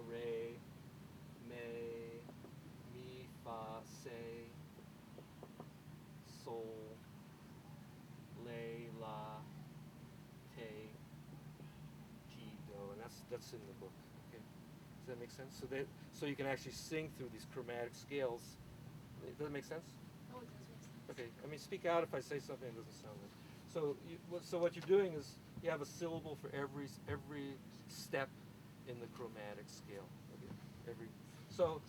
re, me, mi, fa, se, sol, le, la, te, ti, do, and that's in the book. Okay, does that make sense? So you can actually sing through these chromatic scales. Does that make sense? Oh, it does make sense. Okay, I mean, speak out if I say something that doesn't sound right. So what you're doing is you have a syllable for every step in the chromatic scale. Okay, so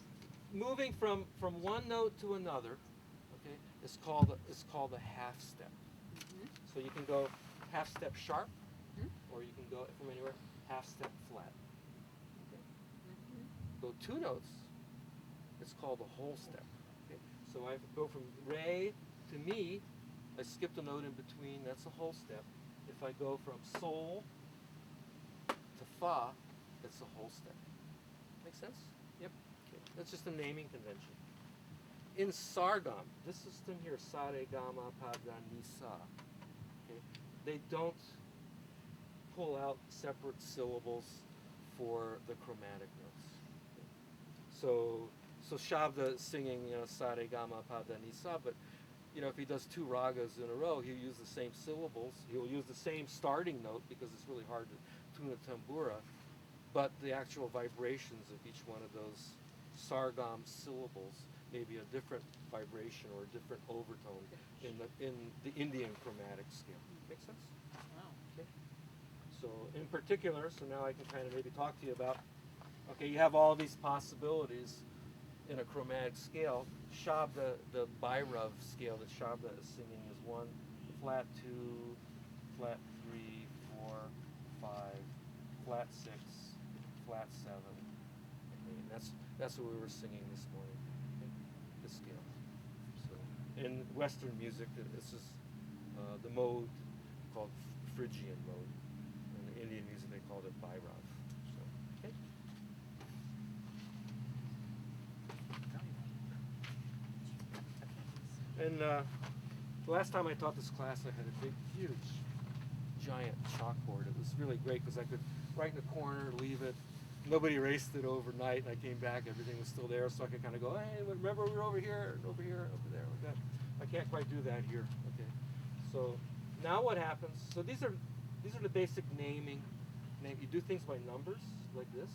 moving from one note to another, okay, is called a half step. Mm-hmm. So you can go half step sharp, Mm-hmm. or you can go from anywhere half step flat. Okay, Mm-hmm. go two notes. It's called a whole step. Okay, so I go from re to mi. I skipped a note in between. That's a whole step. If I go from sol to fa, it's a whole step. Make sense? Yep. Okay. That's just a naming convention. In sargam, this system here, sa re ga ma pa da ni sa. Okay, they don't pull out separate syllables for the chromatic notes. Okay. So Shabda singing, sa re ga ma pa da ni sa, but if he does two ragas in a row, he'll use the same syllables. He'll use the same starting note because it's really hard to tune a tambura, but the actual vibrations of each one of those sargam syllables may be a different vibration or a different overtone in the Indian chromatic scale. Make sense? Wow. Okay. So in particular, so now I can kind of maybe talk to you about, okay, you have all these possibilities in a chromatic scale. Shabda, the Bhairav scale that Shabda is singing is 1, flat 2, flat 3, 4, 5, flat 6, flat 7. Okay, and that's what we were singing this morning. Okay, this scale. So in Western music, this is the mode called Phrygian mode. In Indian music, they called it Bhairav. So, okay. And the last time I taught this class, I had a big, huge, giant chalkboard. It was really great because I could write in a corner, leave it. Nobody erased it overnight, and I came back, everything was still there, so I could kind of go, hey, remember we were over here, and over here, over there, like that. I can't quite do that here. Okay. So now what happens? So these are the basic naming. You do things by numbers, like this.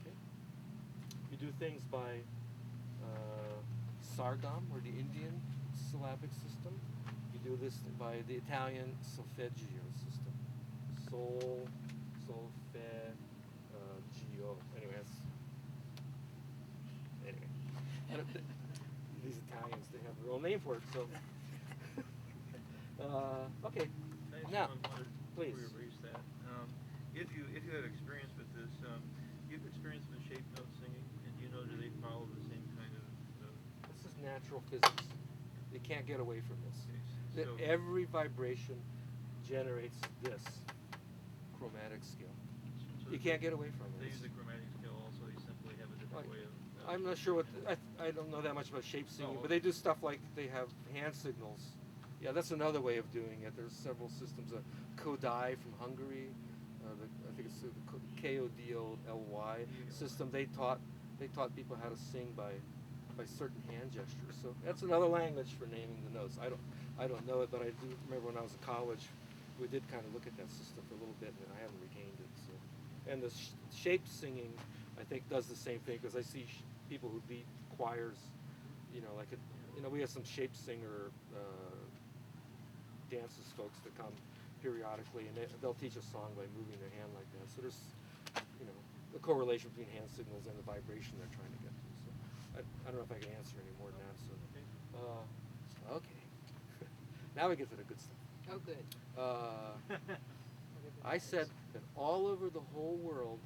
Okay. You do things by sargam, or the Indian syllabic system. You do this by the Italian solfeggio system. Sol, sol, fe, gio. Anyway, these Italians, they have their own name for it. So, okay. Now, please. Before you erase that, if you have experience with this, you've experienced with shape note singing, and do they follow the same kind of? This is natural physics. You can't get away from this. Okay, so Every vibration generates this chromatic scale. so You can't get away from They it. use the chromatic scale also. They simply have a different way of. I'm not sure I don't know that much about shape singing, Oh, but they do stuff like they have hand signals. Yeah, that's another way of doing it. There's several systems. Kodai from Hungary, I think it's the Kodly system. They taught people how to sing by certain hand gestures. So that's another language for naming the notes. I don't know it, but I do remember when I was in college, we did kind of look at that system for a little bit, and I haven't retained it. So, and the shape singing, I think, does the same thing because I see people who lead choirs. We have some shape singer dances folks that come periodically, and they'll teach a song by moving their hand like that. So there's, the correlation between hand signals and the vibration they're trying to get to. So I don't know if I can answer any more than that. So, okay. Now we get to the good stuff. Oh, good. I said that all over the whole world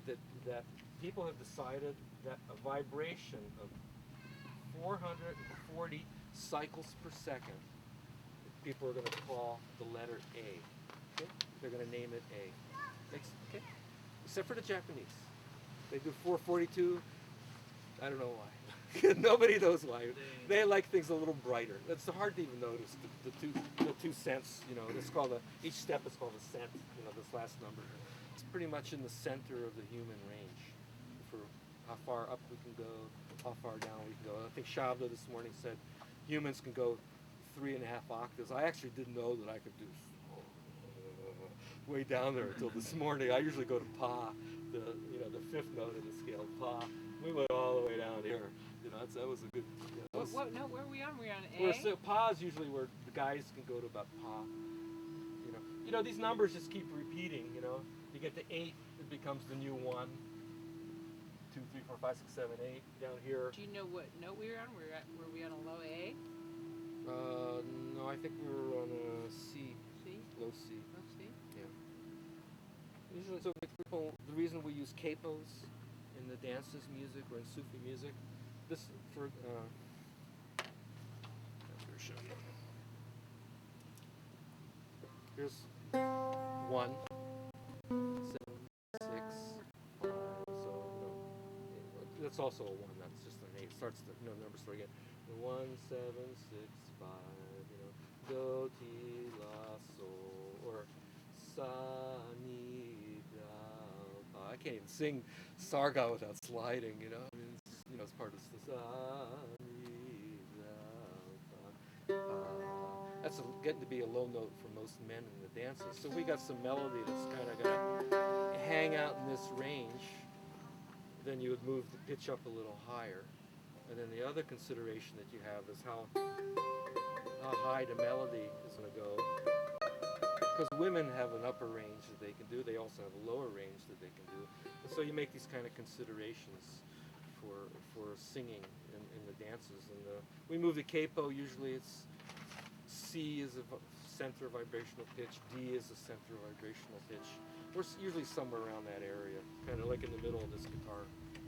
that people have decided that a vibration of 440 cycles per second, people are going to call the letter A. Okay? They're going to name it A. Okay? Except for the Japanese. They do 442. I don't know why. Nobody knows why. They like things a little brighter. It's hard to even notice the two cents. You know, it's called each step is called a cent. You know, this last number. It's pretty much in the center of the human range for how far up we can go, how far down we can go. I think Shabda this morning said humans can go 3.5 octaves. I actually didn't know that I could do way down there until this morning. I usually go to Pa, the fifth note in the scale, Pa. We went all the way down here. You know, that was a good. You know, What note were we on? We're on A? so Pa's usually where the guys can go to about Pa. You know, these numbers just keep repeating. You know, you get to 8, it becomes the new 1. 2, 3, 4, 5, 6, 7, 8. Down here. Do you know what note we were on? Were we on a low A? No, I think we were on a C, C? low C. Low C? Yeah. Usually, so the reason we use capos in the dances music or in Sufi music, this for here's 1, 7, 6, 5. So that's also a 1. That's just an 8. Starts the numbers start again. 1, 7, 6, 5. You know, do ti la sol or sa ni da pa. I can't even sing Sarga without sliding. You know, I mean, it's part of the sa ni da pa. That's getting to be a low note for most men in the dances. So we got some melody that's kind of gonna hang out in this range. Then you would move the pitch up a little higher. And then the other consideration that you have is how high the melody is going to go. Because women have an upper range that they can do. They also have a lower range that they can do. And so you make these kind of considerations for singing in the dances. And we move the capo. Usually it's C is a center vibrational pitch. D is a center vibrational pitch. We're usually somewhere around that area, kind of like in the middle of this guitar.